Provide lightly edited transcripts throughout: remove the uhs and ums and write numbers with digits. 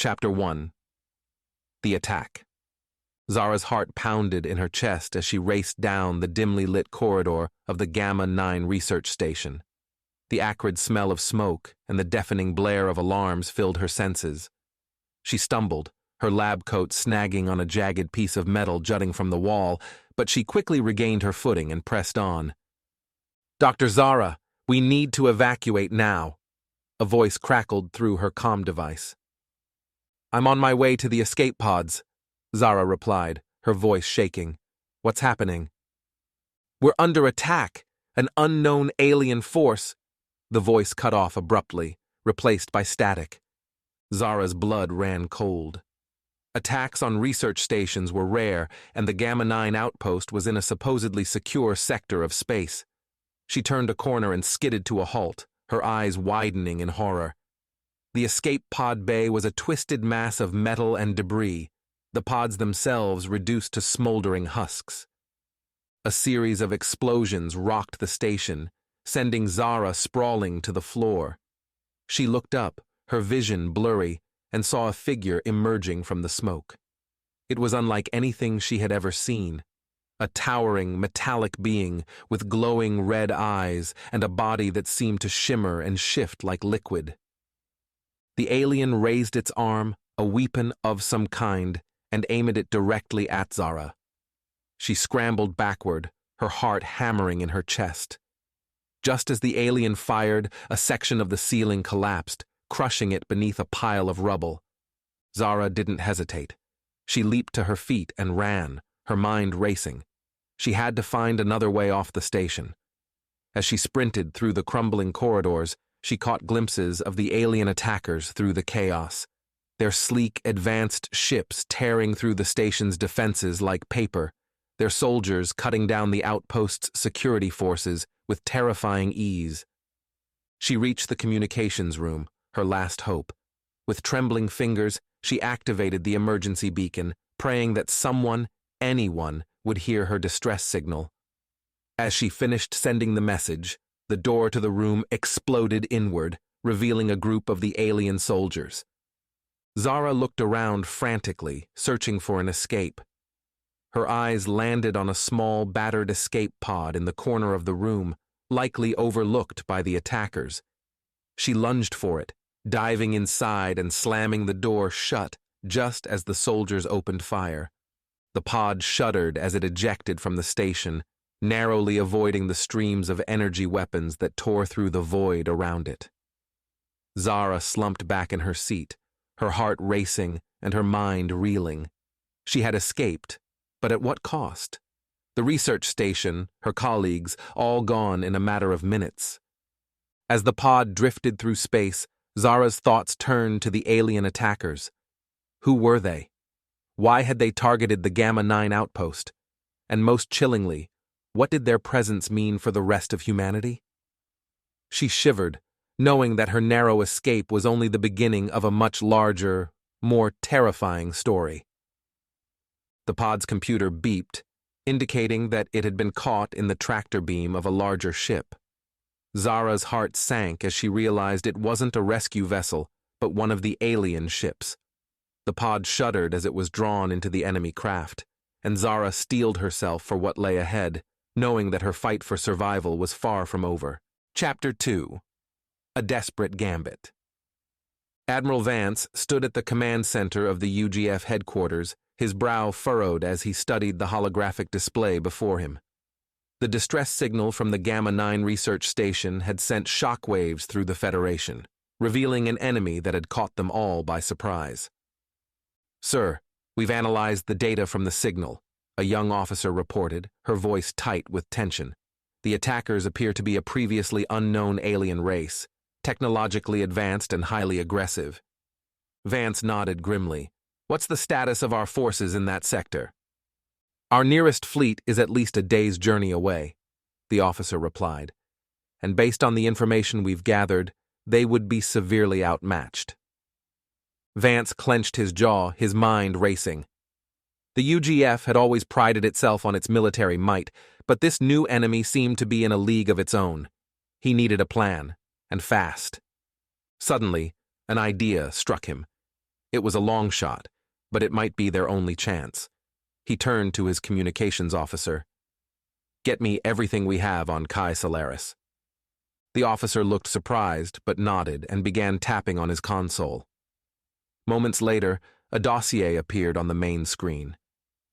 Chapter 1. The Attack. Zara's heart pounded in her chest as she raced down the dimly lit corridor of the Gamma-9 research station. The acrid smell of smoke and the deafening blare of alarms filled her senses. She stumbled, her lab coat snagging on a jagged piece of metal jutting from the wall, but she quickly regained her footing and pressed on. "Dr. Zara, we need to evacuate now," a voice crackled through her comm device. "I'm on my way to the escape pods," Zara replied, her voice shaking. "What's happening?" "We're under attack. An unknown alien force." The voice cut off abruptly, replaced by static. Zara's blood ran cold. Attacks on research stations were rare, and the Gamma-9 outpost was in a supposedly secure sector of space. She turned a corner and skidded to a halt, her eyes widening in horror. The escape pod bay was a twisted mass of metal and debris, the pods themselves reduced to smoldering husks. A series of explosions rocked the station, sending Zara sprawling to the floor. She looked up, her vision blurry, and saw a figure emerging from the smoke. It was unlike anything she had ever seen. A towering, metallic being with glowing red eyes and a body that seemed to shimmer and shift like liquid. The alien raised its arm, a weapon of some kind, and aimed it directly at Zara. She scrambled backward, her heart hammering in her chest. Just as the alien fired, a section of the ceiling collapsed, crushing it beneath a pile of rubble. Zara didn't hesitate. She leaped to her feet and ran, her mind racing. She had to find another way off the station. As she sprinted through the crumbling corridors, she caught glimpses of the alien attackers through the chaos, their sleek, advanced ships tearing through the station's defenses like paper, their soldiers cutting down the outpost's security forces with terrifying ease. She reached the communications room, her last hope. With trembling fingers, she activated the emergency beacon, praying that someone, anyone, would hear her distress signal. As she finished sending the message, the door to the room exploded inward, revealing a group of the alien soldiers. Zara looked around frantically, searching for an escape. Her eyes landed on a small, battered escape pod in the corner of the room, likely overlooked by the attackers. She lunged for it, diving inside and slamming the door shut just as the soldiers opened fire. The pod shuddered as it ejected from the station, narrowly avoiding the streams of energy weapons that tore through the void around it. Zara slumped back in her seat, her heart racing and her mind reeling. She had escaped, but at what cost? The research station, her colleagues, all gone in a matter of minutes. As the pod drifted through space, Zara's thoughts turned to the alien attackers. Who were they? Why had they targeted the Gamma-9 outpost? And most chillingly, what did their presence mean for the rest of humanity? She shivered, knowing that her narrow escape was only the beginning of a much larger, more terrifying story. The pod's computer beeped, indicating that it had been caught in the tractor beam of a larger ship. Zara's heart sank as she realized it wasn't a rescue vessel, but one of the alien ships. The pod shuddered as it was drawn into the enemy craft, and Zara steeled herself for what lay ahead, knowing that her fight for survival was far from over. Chapter 2. A Desperate Gambit. Admiral Vance stood at the command center of the UGF headquarters, his brow furrowed as he studied the holographic display before him. The distress signal from the Gamma-9 research station had sent shockwaves through the Federation, revealing an enemy that had caught them all by surprise. "Sir, we've analyzed the data from the signal," a young officer reported, her voice tight with tension. "The attackers appear to be a previously unknown alien race, technologically advanced and highly aggressive." Vance nodded grimly. "What's the status of our forces in that sector?" "Our nearest fleet is at least a day's journey away," the officer replied, "and based on the information we've gathered, they would be severely outmatched." Vance clenched his jaw, his mind racing. The UGF had always prided itself on its military might, but this new enemy seemed to be in a league of its own. He needed a plan, and fast. Suddenly, an idea struck him. It was a long shot, but it might be their only chance. He turned to his communications officer. "Get me everything we have on Kai Solaris." The officer looked surprised, but nodded and began tapping on his console. Moments later, a dossier appeared on the main screen.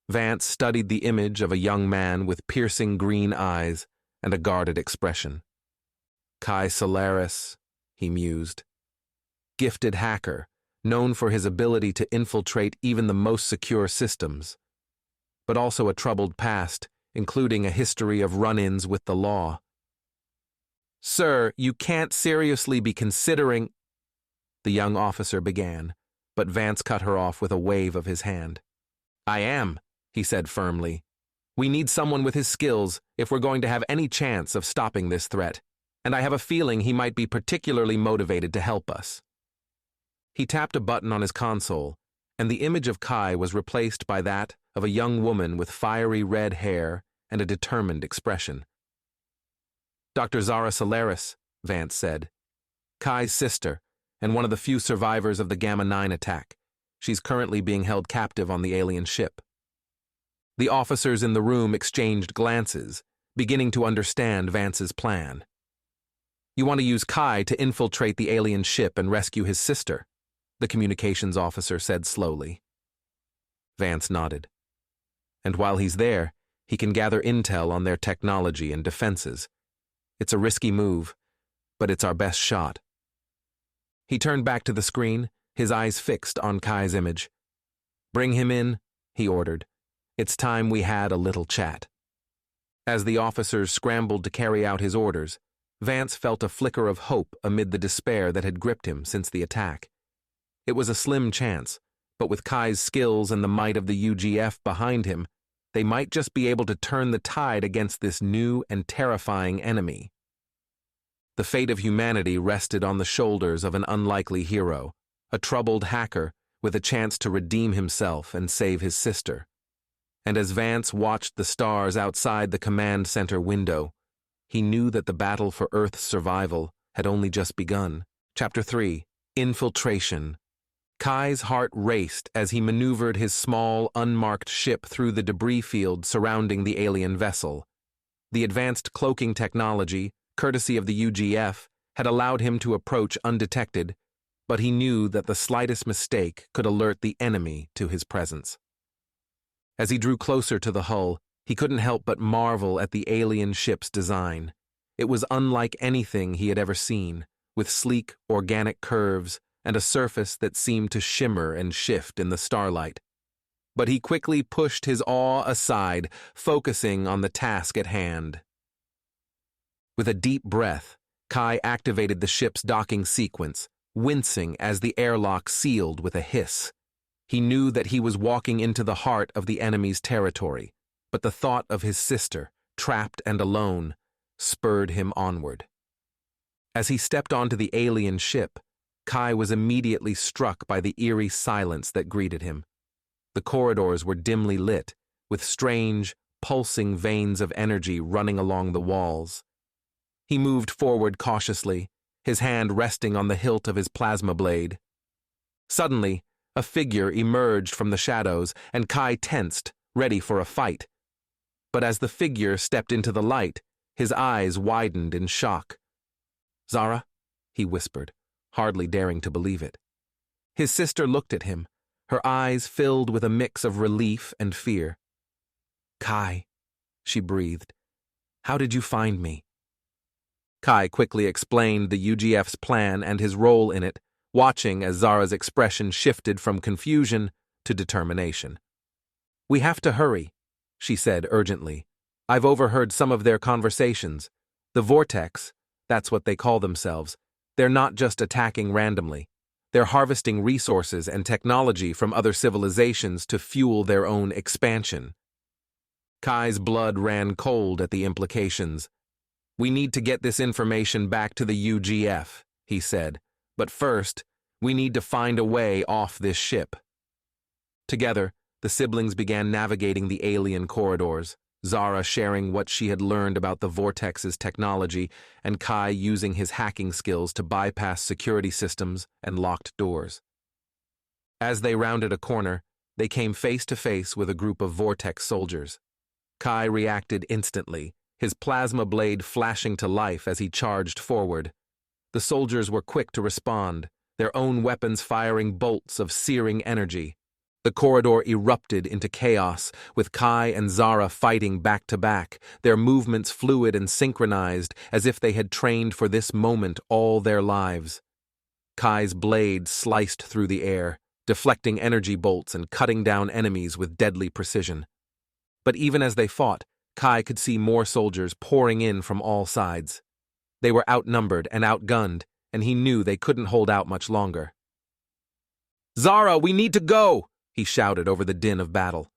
Vance studied the image of a young man with piercing green eyes and a guarded expression. Kai Solaris, he mused. Gifted hacker, known for his ability to infiltrate even the most secure systems, but also a troubled past, including a history of run-ins with the law. "Sir, you can't seriously be considering—" the young officer began, but Vance cut her off with a wave of his hand. "I am," he said firmly. "We need someone with his skills if we're going to have any chance of stopping this threat, and I have a feeling he might be particularly motivated to help us." He tapped a button on his console, and the image of Kai was replaced by that of a young woman with fiery red hair and a determined expression. "Dr. Zara Solaris," Vance said. "Kai's sister, and one of the few survivors of the Gamma-9 attack. She's currently being held captive on the alien ship." The officers in the room exchanged glances, beginning to understand Vance's plan. "You want to use Kai to infiltrate the alien ship and rescue his sister," the communications officer said slowly. Vance nodded. "And while he's there, he can gather intel on their technology and defenses. It's a risky move, but it's our best shot." He turned back to the screen, his eyes fixed on Kai's image. "Bring him in," he ordered. "It's time we had a little chat." As the officers scrambled to carry out his orders, Vance felt a flicker of hope amid the despair that had gripped him since the attack. It was a slim chance, but with Kai's skills and the might of the UGF behind him, they might just be able to turn the tide against this new and terrifying enemy. The fate of humanity rested on the shoulders of an unlikely hero, a troubled hacker with a chance to redeem himself and save his sister. And as Vance watched the stars outside the command center window, he knew that the battle for Earth's survival had only just begun. Chapter 3: Infiltration. Kai's heart raced as he maneuvered his small, unmarked ship through the debris field surrounding the alien vessel. The advanced cloaking technology, courtesy of the UGF, had allowed him to approach undetected, but he knew that the slightest mistake could alert the enemy to his presence. As he drew closer to the hull, he couldn't help but marvel at the alien ship's design. It was unlike anything he had ever seen, with sleek, organic curves and a surface that seemed to shimmer and shift in the starlight. But he quickly pushed his awe aside, focusing on the task at hand. With a deep breath, Kai activated the ship's docking sequence, wincing as the airlock sealed with a hiss. He knew that he was walking into the heart of the enemy's territory, but the thought of his sister, trapped and alone, spurred him onward. As he stepped onto the alien ship, Kai was immediately struck by the eerie silence that greeted him. The corridors were dimly lit, with strange, pulsing veins of energy running along the walls. He moved forward cautiously, his hand resting on the hilt of his plasma blade. Suddenly, a figure emerged from the shadows, and Kai tensed, ready for a fight. But as the figure stepped into the light, his eyes widened in shock. "Zara?" he whispered, hardly daring to believe it. His sister looked at him, her eyes filled with a mix of relief and fear. "Kai," she breathed, "how did you find me?" Kai quickly explained the UGF's plan and his role in it, watching as Zara's expression shifted from confusion to determination. "We have to hurry," she said urgently. "I've overheard some of their conversations. The Vortex, that's what they call themselves, they're not just attacking randomly. They're harvesting resources and technology from other civilizations to fuel their own expansion." Kai's blood ran cold at the implications. "We need to get this information back to the UGF," he said. "But first, we need to find a way off this ship." Together, the siblings began navigating the alien corridors, Zara sharing what she had learned about the Vortex's technology, and Kai using his hacking skills to bypass security systems and locked doors. As they rounded a corner, they came face to face with a group of Vortex soldiers. Kai reacted instantly, his plasma blade flashing to life as he charged forward. The soldiers were quick to respond, their own weapons firing bolts of searing energy. The corridor erupted into chaos, with Kai and Zara fighting back to back, their movements fluid and synchronized as if they had trained for this moment all their lives. Kai's blade sliced through the air, deflecting energy bolts and cutting down enemies with deadly precision. But even as they fought, Kai could see more soldiers pouring in from all sides. They were outnumbered and outgunned, and he knew they couldn't hold out much longer. "Zara, we need to go!" he shouted over the din of battle.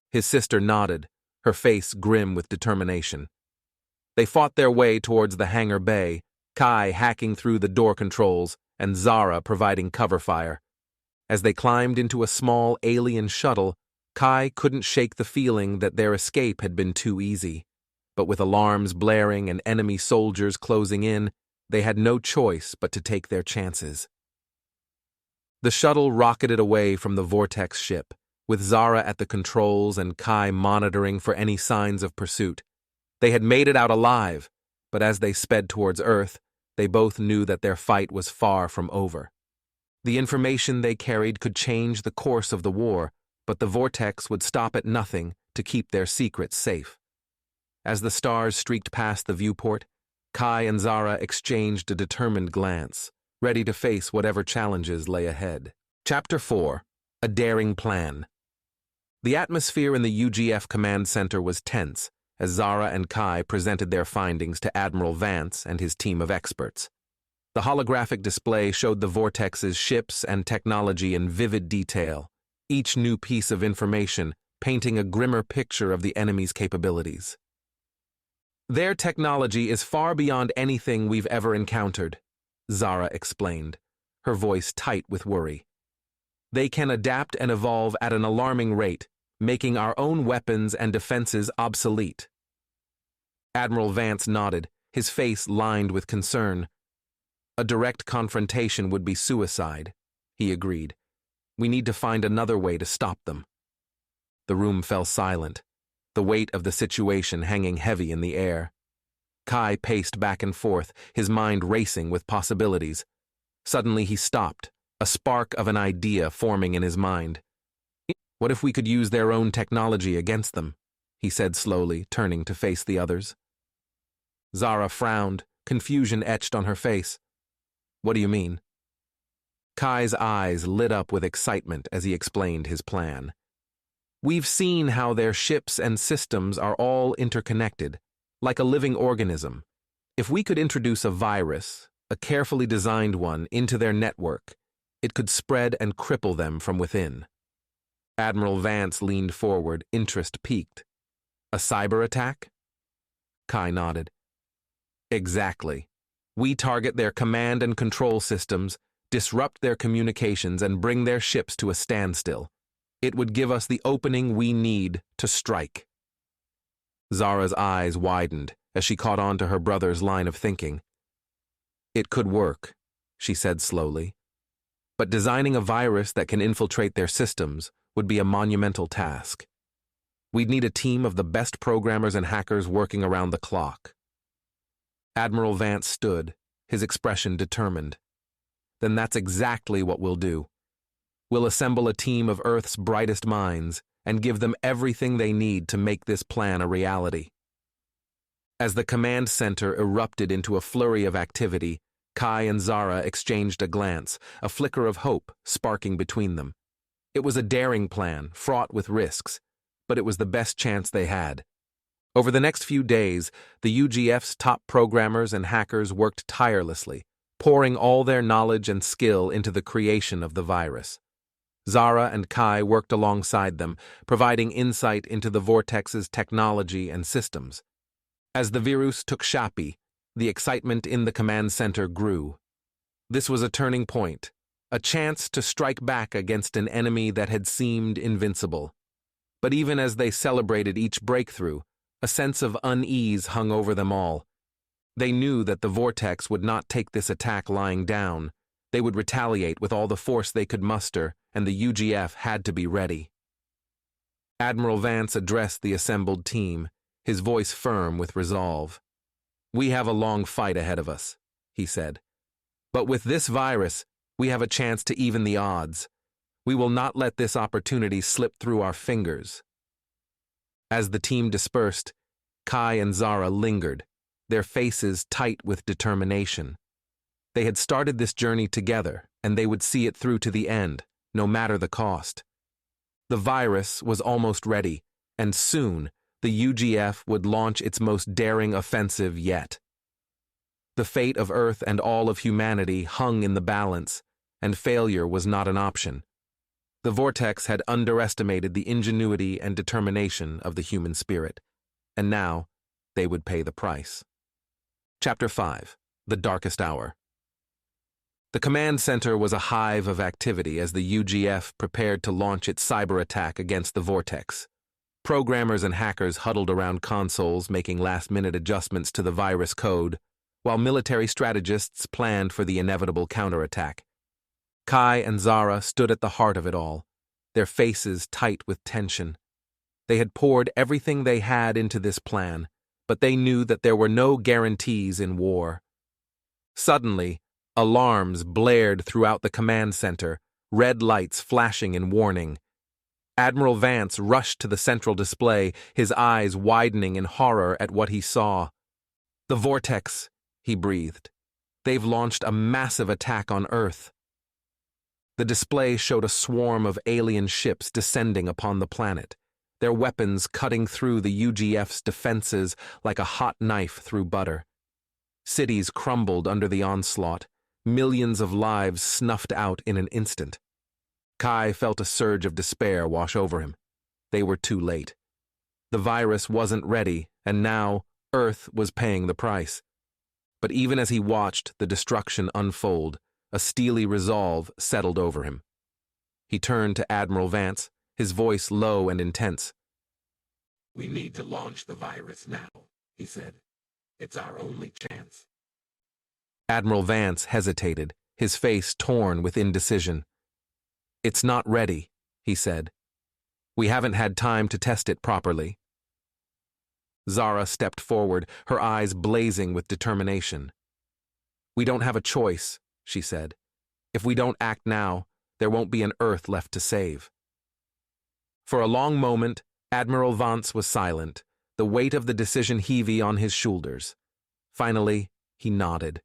His sister nodded, her face grim with determination. They fought their way towards the hangar bay, Kai hacking through the door controls and Zara providing cover fire. As they climbed into a small alien shuttle, Kai couldn't shake the feeling that their escape had been too easy. But with alarms blaring and enemy soldiers closing in, they had no choice but to take their chances. The shuttle rocketed away from the Vortex ship, with Zara at the controls and Kai monitoring for any signs of pursuit. They had made it out alive, but as they sped towards Earth, they both knew that their fight was far from over. The information they carried could change the course of the war, but the Vortex would stop at nothing to keep their secrets safe. As the stars streaked past the viewport, Kai and Zara exchanged a determined glance, ready to face whatever challenges lay ahead. Chapter 4. A Daring Plan. The atmosphere in the UGF command center was tense as Zara and Kai presented their findings to Admiral Vance and his team of experts. The holographic display showed the Vortex's ships and technology in vivid detail, each new piece of information painting a grimmer picture of the enemy's capabilities. "Their technology is far beyond anything we've ever encountered," Zara explained, her voice tight with worry. "They can adapt and evolve at an alarming rate, making our own weapons and defenses obsolete." Admiral Vance nodded, his face lined with concern. "A direct confrontation would be suicide," he agreed. "We need to find another way to stop them." The room fell silent, the weight of the situation hanging heavy in the air. Kai paced back and forth, his mind racing with possibilities. Suddenly he stopped, a spark of an idea forming in his mind. "What if we could use their own technology against them?" he said slowly, turning to face the others. Zara frowned, confusion etched on her face. "What do you mean?" Kai's eyes lit up with excitement as he explained his plan. "We've seen how their ships and systems are all interconnected, like a living organism. If we could introduce a virus, a carefully designed one, into their network, it could spread and cripple them from within." Admiral Vance leaned forward, interest piqued. "A cyber attack?" Kai nodded. "Exactly. We target their command and control systems, disrupt their communications, and bring their ships to a standstill. It would give us the opening we need to strike." Zara's eyes widened as she caught on to her brother's line of thinking. "It could work," she said slowly. "But designing a virus that can infiltrate their systems would be a monumental task. We'd need a team of the best programmers and hackers working around the clock." Admiral Vance stood, his expression determined. "Then that's exactly what we'll do. We'll assemble a team of Earth's brightest minds and give them everything they need to make this plan a reality." As the command center erupted into a flurry of activity, Kai and Zara exchanged a glance, a flicker of hope sparking between them. It was a daring plan, fraught with risks, but it was the best chance they had. Over the next few days, the UGF's top programmers and hackers worked tirelessly, pouring all their knowledge and skill into the creation of the virus. Zara and Kai worked alongside them, providing insight into the Vortex's technology and systems. As the virus took shape, the excitement in the command center grew. This was a turning point, a chance to strike back against an enemy that had seemed invincible. But even as they celebrated each breakthrough, a sense of unease hung over them all. They knew that the Vortex would not take this attack lying down. They would retaliate with all the force they could muster and the UGF had to be ready. Admiral Vance addressed the assembled team, his voice firm with resolve. "We have a long fight ahead of us," he said. "But with this virus, we have a chance to even the odds. We will not let this opportunity slip through our fingers." As the team dispersed, Kai and Zara lingered, their faces tight with determination. They had started this journey together, and they would see it through to the end, no matter the cost. The virus was almost ready, and soon the UGF would launch its most daring offensive yet. The fate of Earth and all of humanity hung in the balance, and failure was not an option. The Vortex had underestimated the ingenuity and determination of the human spirit, and now they would pay the price. Chapter 5. The Darkest Hour. The command center was a hive of activity as the UGF prepared to launch its cyber attack against the Vortex. Programmers and hackers huddled around consoles making last-minute adjustments to the virus code, while military strategists planned for the inevitable counterattack. Kai and Zara stood at the heart of it all, their faces tight with tension. They had poured everything they had into this plan, but they knew that there were no guarantees in war. Suddenly, alarms blared throughout the command center, red lights flashing in warning. Admiral Vance rushed to the central display, his eyes widening in horror at what he saw. "The Vortex," he breathed. "They've launched a massive attack on Earth." The display showed a swarm of alien ships descending upon the planet, their weapons cutting through the UGF's defenses like a hot knife through butter. Cities crumbled under the onslaught, millions of lives snuffed out in an instant. Kai felt a surge of despair wash over him. They were too late. The virus wasn't ready, and now Earth was paying the price. But even as he watched the destruction unfold, a steely resolve settled over him. He turned to Admiral Vance, his voice low and intense. "We need to launch the virus now," he said. "It's our only chance." Admiral Vance hesitated, his face torn with indecision. "It's not ready," he said. "We haven't had time to test it properly." Zara stepped forward, her eyes blazing with determination. "We don't have a choice," she said. "If we don't act now, there won't be an Earth left to save." For a long moment, Admiral Vance was silent, the weight of the decision heavy on his shoulders. Finally, he nodded.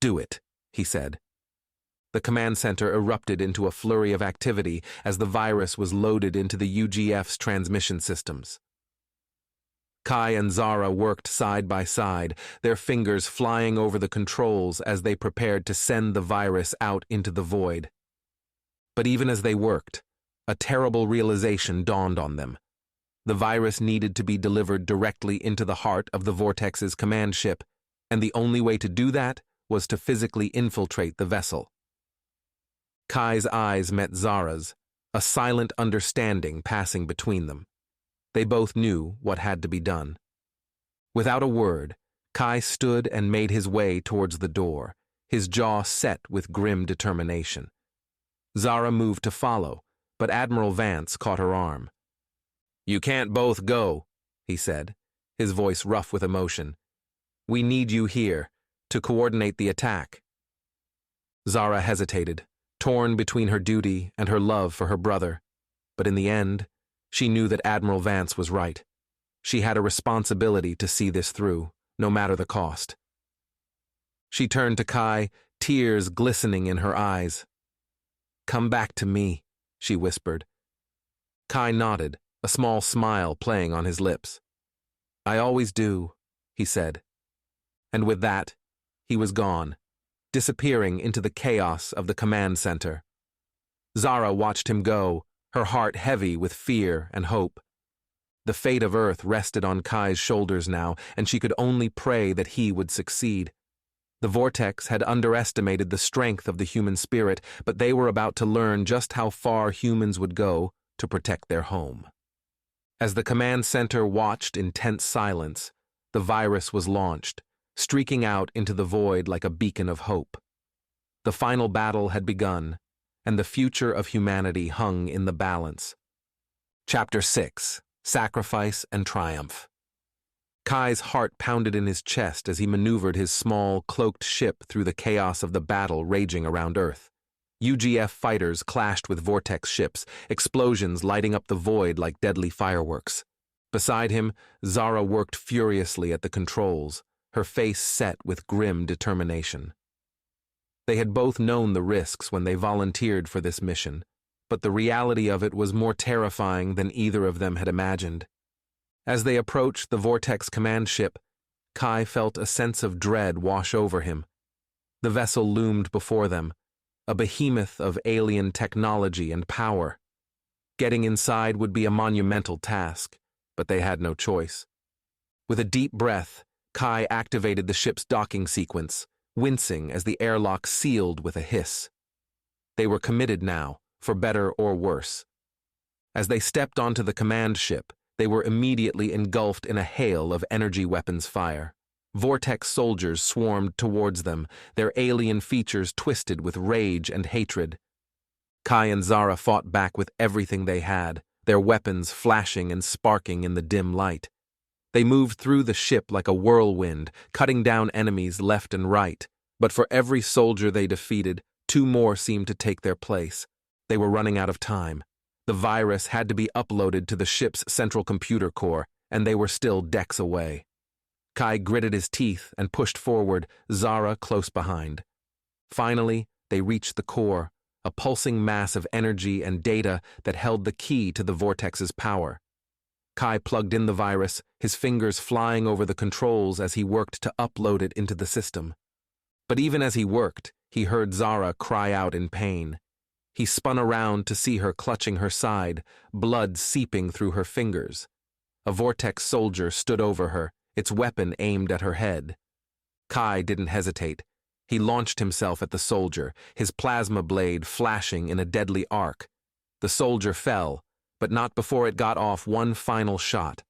"Do it," he said. The command center erupted into a flurry of activity as the virus was loaded into the UGF's transmission systems. Kai and Zara worked side by side, their fingers flying over the controls as they prepared to send the virus out into the void. But even as they worked, a terrible realization dawned on them. The virus needed to be delivered directly into the heart of the Vortex's command ship, and the only way to do that was to physically infiltrate the vessel. Kai's eyes met Zara's, a silent understanding passing between them. They both knew what had to be done. Without a word, Kai stood and made his way towards the door, his jaw set with grim determination. Zara moved to follow, but Admiral Vance caught her arm. "You can't both go," he said, his voice rough with emotion. "We need you here, to coordinate the attack." Zara hesitated, torn between her duty and her love for her brother, but in the end, she knew that Admiral Vance was right. She had a responsibility to see this through, no matter the cost. She turned to Kai, tears glistening in her eyes. "Come back to me," she whispered. Kai nodded, a small smile playing on his lips. "I always do," he said. And with that, he was gone, disappearing into the chaos of the command center. Zara watched him go, her heart heavy with fear and hope. The fate of Earth rested on Kai's shoulders now, and she could only pray that he would succeed. The Vortex had underestimated the strength of the human spirit, but they were about to learn just how far humans would go to protect their home. As the command center watched in tense silence, the virus was launched, streaking out into the void like a beacon of hope. The final battle had begun, and the future of humanity hung in the balance. Chapter 6: Sacrifice and Triumph. Kai's heart pounded in his chest as he maneuvered his small, cloaked ship through the chaos of the battle raging around Earth. UGF fighters clashed with Vortex ships, explosions lighting up the void like deadly fireworks. Beside him, Zara worked furiously at the controls, her face set with grim determination. They had both known the risks when they volunteered for this mission, but the reality of it was more terrifying than either of them had imagined. As they approached the Vortex command ship, Kai felt a sense of dread wash over him. The vessel loomed before them, a behemoth of alien technology and power. Getting inside would be a monumental task, but they had no choice. With a deep breath, Kai activated the ship's docking sequence, wincing as the airlock sealed with a hiss. They were committed now, for better or worse. As they stepped onto the command ship, they were immediately engulfed in a hail of energy weapons fire. Vortex soldiers swarmed towards them, their alien features twisted with rage and hatred. Kai and Zara fought back with everything they had, their weapons flashing and sparking in the dim light. They moved through the ship like a whirlwind, cutting down enemies left and right, but for every soldier they defeated, 2 more seemed to take their place. They were running out of time. The virus had to be uploaded to the ship's central computer core, and they were still decks away. Kai gritted his teeth and pushed forward, Zara close behind. Finally, they reached the core, a pulsing mass of energy and data that held the key to the Vortex's power. Kai plugged in the virus, his fingers flying over the controls as he worked to upload it into the system. But even as he worked, he heard Zara cry out in pain. He spun around to see her clutching her side, blood seeping through her fingers. A Vortex soldier stood over her, its weapon aimed at her head. Kai didn't hesitate. He launched himself at the soldier, his plasma blade flashing in a deadly arc. The soldier fell, but not before it got off one final shot.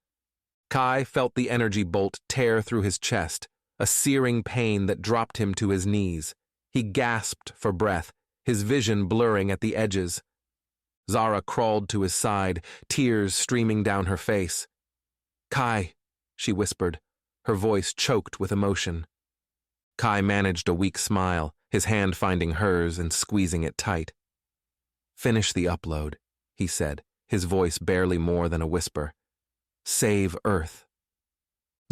Kai felt the energy bolt tear through his chest, a searing pain that dropped him to his knees. He gasped for breath, his vision blurring at the edges. Zara crawled to his side, tears streaming down her face. "Kai," she whispered, her voice choked with emotion. Kai managed a weak smile, his hand finding hers and squeezing it tight. "Finish the upload," he said, his voice barely more than a whisper. "Save Earth."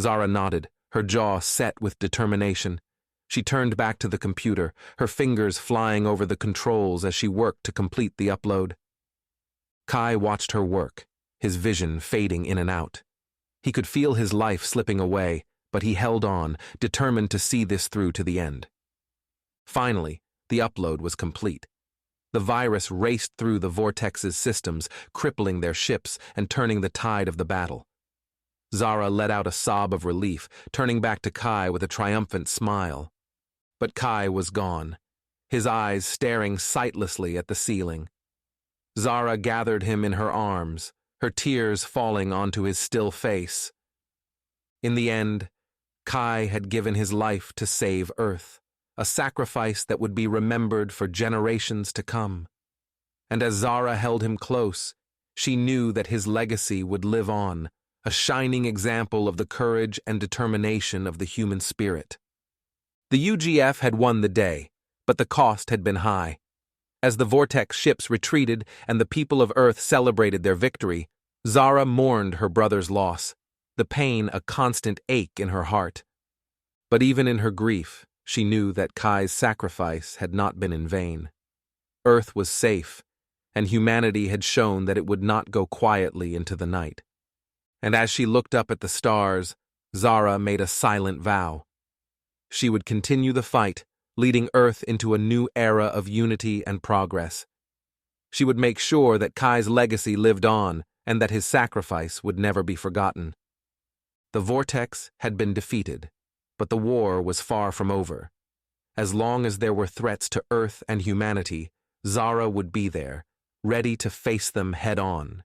Zara nodded, her jaw set with determination. She turned back to the computer, her fingers flying over the controls as she worked to complete the upload. Kai watched her work, his vision fading in and out. He could feel his life slipping away, but he held on, determined to see this through to the end. Finally, the upload was complete. The virus raced through the Vortex's systems, crippling their ships and turning the tide of the battle. Zara let out a sob of relief, turning back to Kai with a triumphant smile. But Kai was gone, his eyes staring sightlessly at the ceiling. Zara gathered him in her arms, her tears falling onto his still face. In the end, Kai had given his life to save Earth, a sacrifice that would be remembered for generations to come. And as Zara held him close, she knew that his legacy would live on, a shining example of the courage and determination of the human spirit. The UGF had won the day, but the cost had been high. As the Vortex ships retreated and the people of Earth celebrated their victory, Zara mourned her brother's loss, the pain a constant ache in her heart. But even in her grief, she knew that Kai's sacrifice had not been in vain. Earth was safe, and humanity had shown that it would not go quietly into the night. And as she looked up at the stars, Zara made a silent vow. She would continue the fight, leading Earth into a new era of unity and progress. She would make sure that Kai's legacy lived on and that his sacrifice would never be forgotten. The Vortex had been defeated, but the war was far from over. As long as there were threats to Earth and humanity, Zara would be there, ready to face them head-on.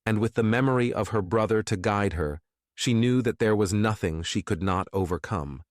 And with the memory of her brother to guide her, she knew that there was nothing she could not overcome.